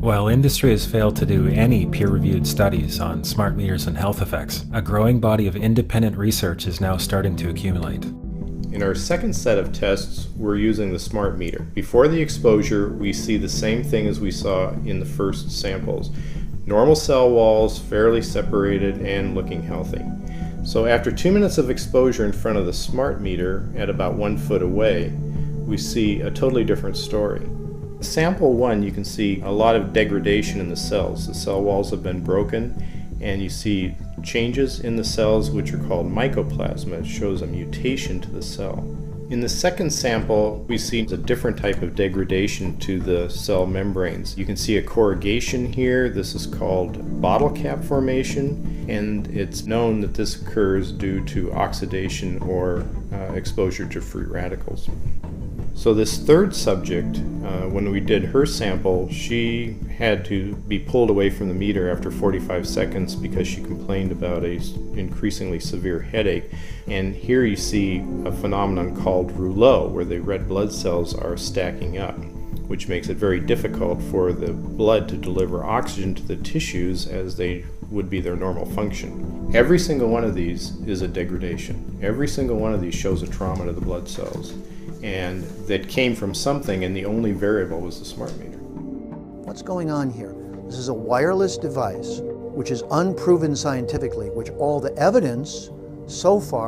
While industry has failed to do any peer-reviewed studies on smart meters and health effects, a growing body of independent research is now starting to accumulate. In our second set of tests, we're using the smart meter. Before the exposure, we see the same thing as we saw in the first samples. Normal cell walls, fairly separated and looking healthy. So after 2 minutes of exposure in front of the smart meter at about 1 foot away, we see a totally different story. Sample 1, you can see a lot of degradation in the cells. The cell walls have been broken, and you see changes in the cells which are called mycoplasma. It shows a mutation to the cell. In the second sample, we see a different type of degradation to the cell membranes. You can see a corrugation here. This is called bottle cap formation, and it's known that this occurs due to oxidation or exposure to free radicals. So this third subject, when we did her sample, she had to be pulled away from the meter after 45 seconds because she complained about an increasingly severe headache. And here you see a phenomenon called rouleau, where the red blood cells are stacking up, which makes it very difficult for the blood to deliver oxygen to the tissues as they would be their normal function. Every single one of these is a degradation. Every single one of these shows a trauma to the blood cells. And that came from something, and the only variable was the smart meter. What's going on here? This is a wireless device which is unproven scientifically, which all the evidence so far